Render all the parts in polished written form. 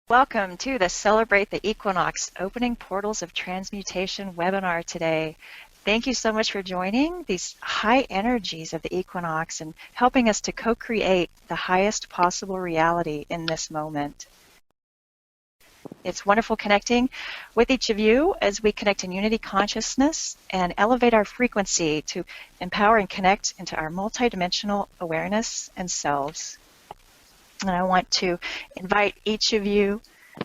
Welcome to the Celebrate the Equinox Opening Portals of Transmutation webinar today. Thank you so much for joining these high energies of the equinox and helping us to co-create the highest possible reality in this moment. It's wonderful connecting with each of you as we connect in unity consciousness and elevate our frequency to empower and connect into our multidimensional awareness and selves. And I want to invite each of you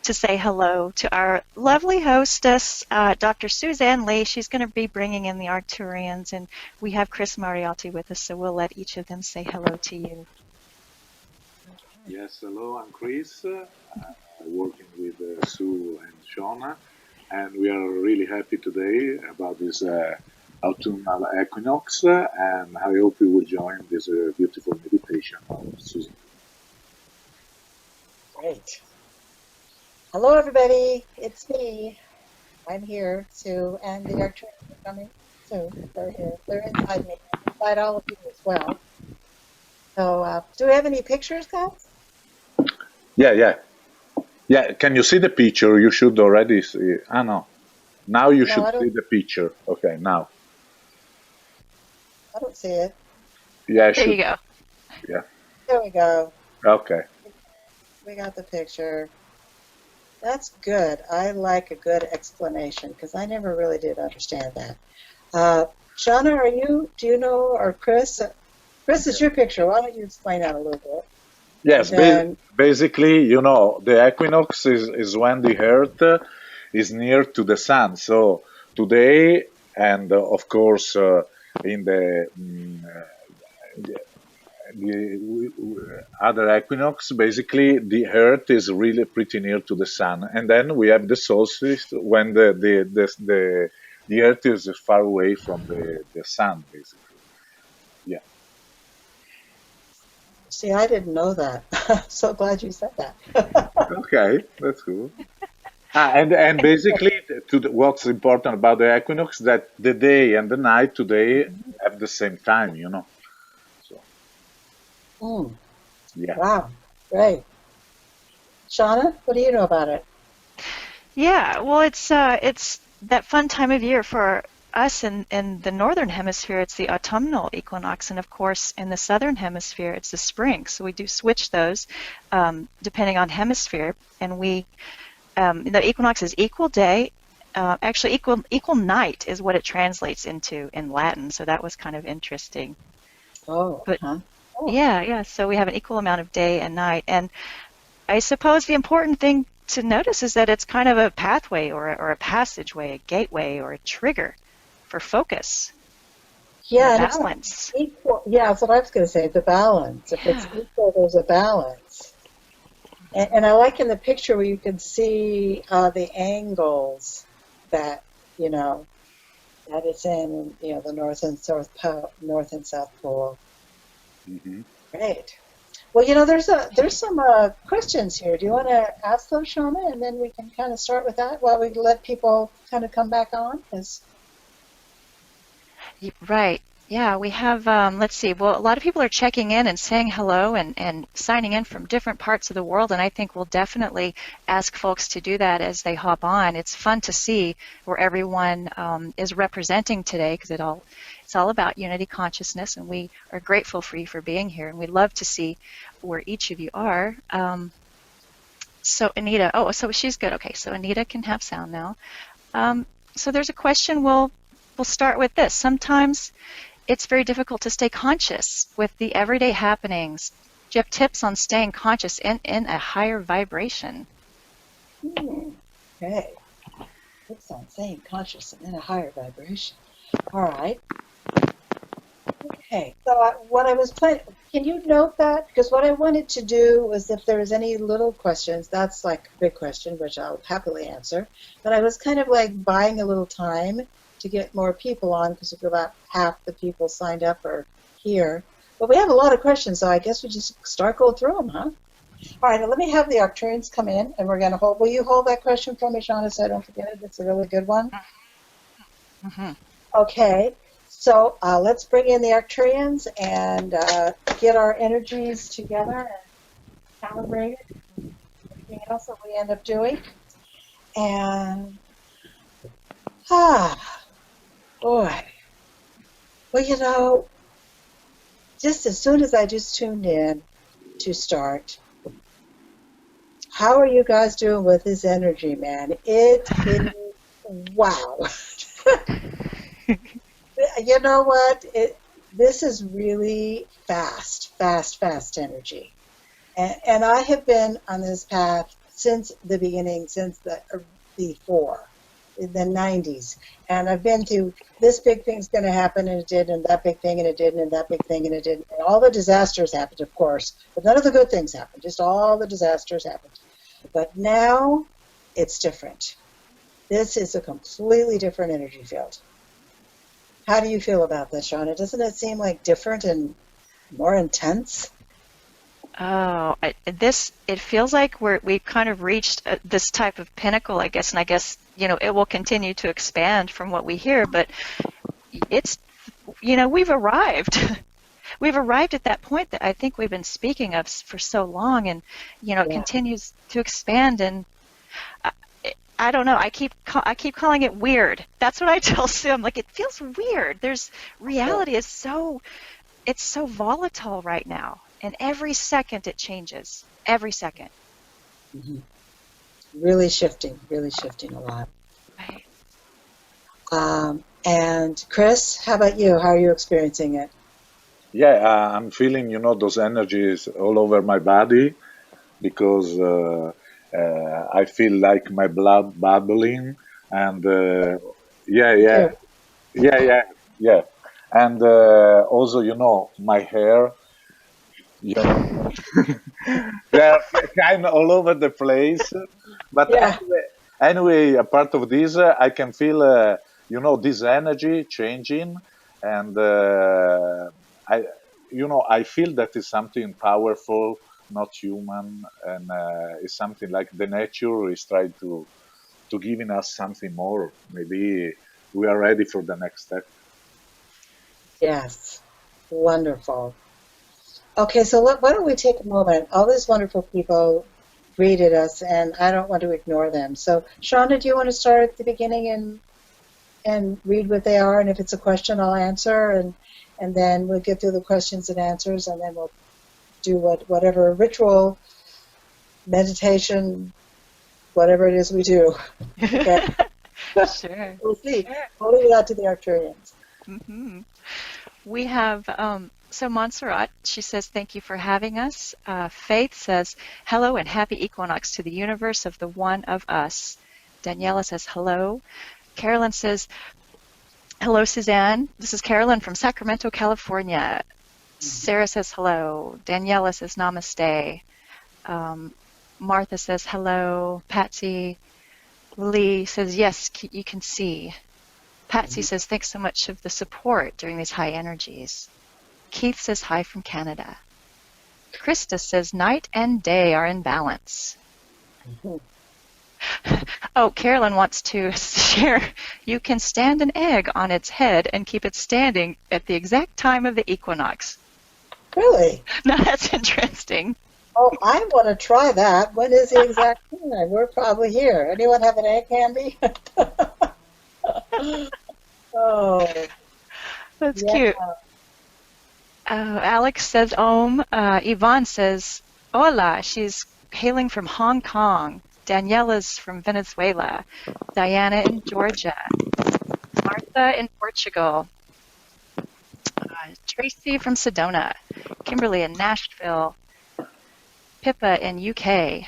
to say hello to our lovely hostess, Dr. Suzanne Lee. She's going to be bringing in the Arcturians, and we have Chris Mariotti with us, so we'll let each of them say hello to you. Yes, hello, I'm Chris, working with Sue and Shauna, and we are really happy today about this autumnal equinox, and I hope you will join this beautiful meditation of Susan. Great. Hello, everybody. It's me. I'm here, Sue, and the Arcturians are coming soon. They're here. They're inside me. Inside all of you as well. So, do we have any pictures, guys? Yeah. Can you see the picture? You should already see. No. Now you should see the picture. Okay, now. I don't see it. Yeah, there you go. Yeah. There we go. Okay. We got the picture. That's good. I like a good explanation because I never really did understand that. Shauna, do you know, or Chris? Chris, is your picture. Why don't you explain that a little bit? Yes, basically, the equinox is when the Earth is near to the Sun. So today, and of course, in the other equinox, basically the Earth is really pretty near to the Sun, and then we have the solstice when the Earth is far away from the Sun, basically. Yeah. See, I didn't know that. So glad you said that. Okay, that's cool. And basically, what's important about the equinox that the day and the night today have the same time, So. Yeah. Wow, great. Shauna, what do you know about it? Yeah, well, it's that fun time of year for us in the northern hemisphere. It's the autumnal equinox, and of course in the southern hemisphere it's the spring. So we do switch those depending on hemisphere, and the equinox is equal day. Actually, equal night is what it translates into in Latin. So that was kind of interesting. Oh, but yeah. So we have an equal amount of day and night, and I suppose the important thing to notice is that it's kind of a pathway or a passageway, a gateway, or a trigger for focus. Yeah, balance. Equal. Yeah, that's what I was going to say. The balance. If it's equal, there's a balance. And I like in the picture where you can see the angles that that it's in. The north and south pole. Mm-hmm. Great. Well, there's some questions here. Do you want to ask those, Shauna, and then we can kind of start with that while we let people kind of come back on? Right. Yeah, we have, let's see, well, a lot of people are checking in and saying hello and signing in from different parts of the world, and I think we'll definitely ask folks to do that as they hop on. It's fun to see where everyone is representing today, because it's all about unity consciousness, and we are grateful for you for being here, and we'd love to see where each of you are. So Anita, so she's good. Okay, so Anita can have sound now. So there's a question, we'll start with this. Sometimes it's very difficult to stay conscious with the everyday happenings. Do you have tips on staying conscious in a higher vibration? Okay. Tips on staying conscious in a higher vibration. All right. Okay. So what I was planning, can you note that? Because what I wanted to do was if there was any little questions, that's like a big question, which I'll happily answer. But I was kind of like buying a little time to get more people on, because about half the people signed up are here. But we have a lot of questions, so I guess we just start going through them, huh? All right, now let me have the Arcturians come in, and we're going to hold. Will you hold that question for me, Shauna, so I don't forget it? It's a really good one. Mm-hmm. Okay, so let's bring in the Arcturians and get our energies together and calibrate it. everything else that we end up doing. And, boy. Well, just as soon as I just tuned in to start, how are you guys doing with this energy, man? It is, wow. You know what? This is really fast energy. And I have been on this path since the beginning, since before, in the 90s. And I've been through this big thing's going to happen, and it did, and that big thing, and it did, and that big thing, and it did. And all the disasters happened, of course, but none of the good things happened. Just all the disasters happened. But now it's different. This is a completely different energy field. How do you feel about this, Shauna? Doesn't it seem like different and more intense? Oh, it feels like we've kind of reached this type of pinnacle, I guess, and I guess, it will continue to expand from what we hear, but it's, we've arrived. We've arrived at that point that I think we've been speaking of for so long, and, it continues to expand, and I don't know, I keep calling it weird. That's what I tell Sue. I'm like, it feels weird. Reality is it's so volatile right now. And every second it changes. Every second. Mm-hmm. Really shifting a lot. Right. And Chris, how about you? How are you experiencing it? Yeah, I'm feeling, those energies all over my body because I feel like my blood bubbling, and yeah. And also, my hair. They're kind of all over the place. But anyway, a part of this, I can feel, this energy changing, and I feel that is something powerful, not human, and it's something like the nature is trying to giving us something more. Maybe we are ready for the next step. Yes, wonderful. Okay, so why don't we take a moment? All these wonderful people greeted us, and I don't want to ignore them. So, Shauna, do you want to start at the beginning and read what they are? And if it's a question, I'll answer, and then we'll get through the questions and answers, and then we'll do whatever ritual, meditation, whatever it is we do. Okay. Sure. We'll see. We'll leave it out to the Arcturians. Mm-hmm. We have, so Montserrat, she says, thank you for having us. Faith says, hello and happy equinox to the universe of the one of us. Daniela says, hello. Carolyn says, hello, Suzanne. This is Carolyn from Sacramento, California. Sarah says, hello. Daniela says, namaste. Martha says, hello. Patsy. Lee says, yes, you can see. Patsy says, thanks so much for the support during these high energies. Keith says, hi from Canada. Krista says, night and day are in balance. Oh, Carolyn wants to share, you can stand an egg on its head and keep it standing at the exact time of the equinox. Really? Now that's interesting. Oh, I want to try that. When is the exact time? We're probably here. Anyone have an egg handy? Oh, that's cute. Alex says Om. Yvonne says hola. She's hailing from Hong Kong. Daniela's from Venezuela. Diana in Georgia. Martha in Portugal. Tracy from Sedona. Kimberly in Nashville. Pippa in UK.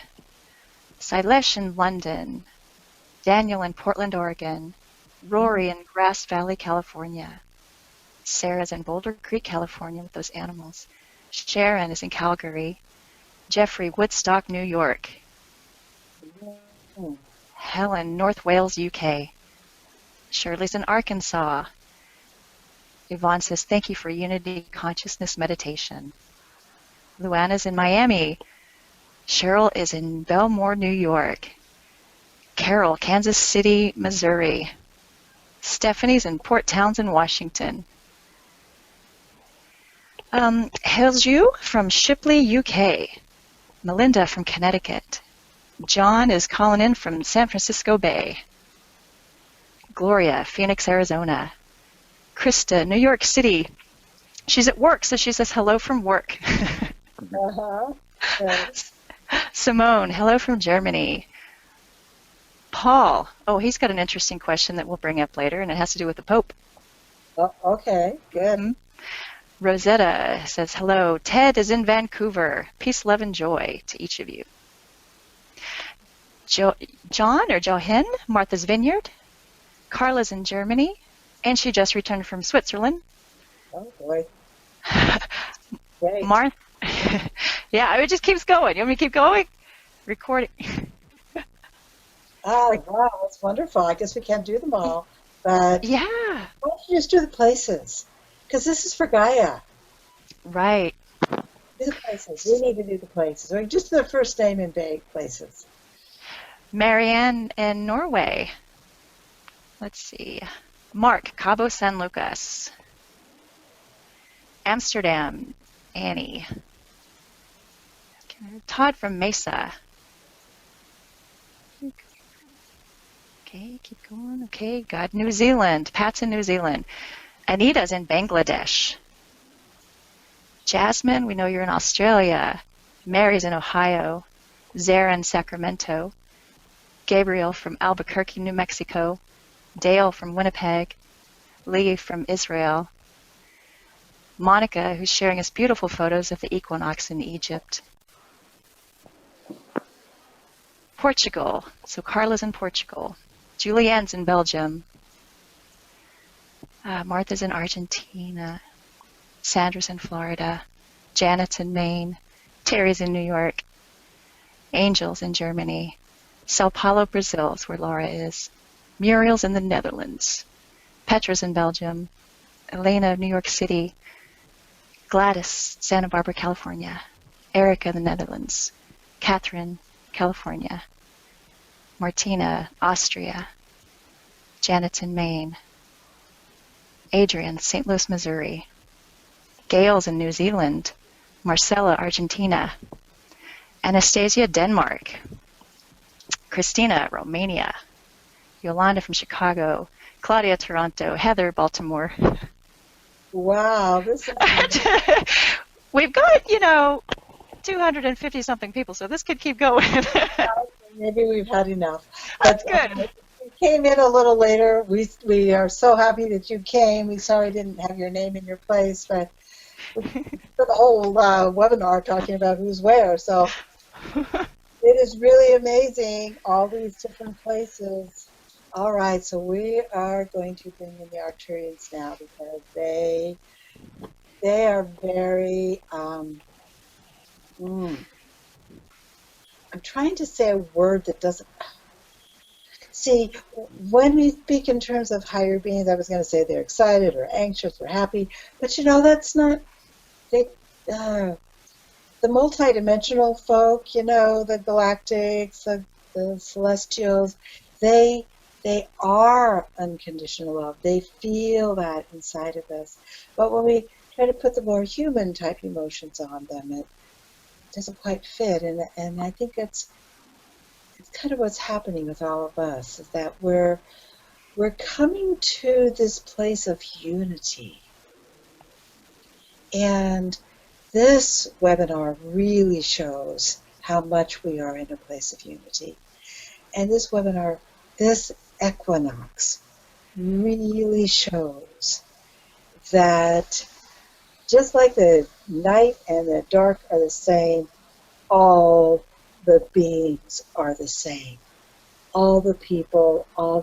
Silesh in London. Daniel in Portland, Oregon. Rory in Grass Valley, California. Sarah's in Boulder Creek, California with those animals. Sharon is in Calgary. Jeffrey, Woodstock, New York. Helen, North Wales, UK. Shirley's in Arkansas. Yvonne says, thank you for Unity Consciousness Meditation. Luana's in Miami. Cheryl is in Belmore, New York. Carol, Kansas City, Missouri. Stephanie's in Port Townsend, Washington. Helju from Shipley, UK. Melinda from Connecticut. John is calling in from San Francisco Bay. Gloria, Phoenix, Arizona. Krista, New York City. She's at work, so she says hello from work. Right. Simone, hello from Germany. Paul, oh, he's got an interesting question that we'll bring up later, and it has to do with the Pope. Oh, okay, good. Mhm. Rosetta says, hello. Ted is in Vancouver. Peace, love, and joy to each of you. John or Johan, Martha's Vineyard. Carla's in Germany, and she just returned from Switzerland. Oh, boy. Great. Martha, yeah, it just keeps going. You want me to keep going? Recording. Oh, wow, that's wonderful. I guess we can't do them all, but Yeah, why don't you just do the places? Because this is for Gaia. right. Do the places. We need to do the places. Or just the first name in big places. Marianne in Norway. Let's see. Mark, Cabo San Lucas. Amsterdam, Annie. Todd from Mesa. Okay, keep going. Okay, God. New Zealand. Pat's in New Zealand. Anita's in Bangladesh. Jasmine, we know you're in Australia. Mary's in Ohio. Zara in Sacramento. Gabriel from Albuquerque, New Mexico. Dale from Winnipeg. Lee from Israel. Monica, who's sharing us beautiful photos of the equinox in Egypt. Portugal. So Carla's in Portugal. Julianne's in Belgium. Martha's in Argentina. Sandra's in Florida. Janet's in Maine. Terry's in New York. Angel's in Germany. Sao Paulo, Brazil is where Laura is. Muriel's in the Netherlands. Petra's in Belgium. Elena, New York City. Gladys, Santa Barbara, California. Erica, the Netherlands. Catherine, California. Martina, Austria. Janet's in Maine. Adrian, St. Louis, Missouri. Gail's in New Zealand. Marcella, Argentina. Anastasia, Denmark. Christina, Romania. Yolanda from Chicago. Claudia, Toronto. Heather, Baltimore. Wow, this is We've got, 250-something people, so this could keep going. maybe we've had enough. That's But, good. you came in a little later. We are so happy that you came. We sorry didn't have your name in your place, but we spent the whole webinar talking about who's where. So it is really amazing, all these different places. All right, so we are going to bring in the Arcturians now because they are very. I'm trying to say a word that doesn't. See, when we speak in terms of higher beings, I was going to say they're excited or anxious or happy, but that's not. They, the multidimensional folk, the galactics, the celestials, they are unconditional love. They feel that inside of us. But when we try to put the more human type emotions on them, it doesn't quite fit. And I think it's kind of what's happening with all of us, is that we're coming to this place of unity. And this webinar really shows how much we are in a place of unity. And this webinar, this equinox, really shows that just like the night and the dark are the same, all the beings are the same. All the people, all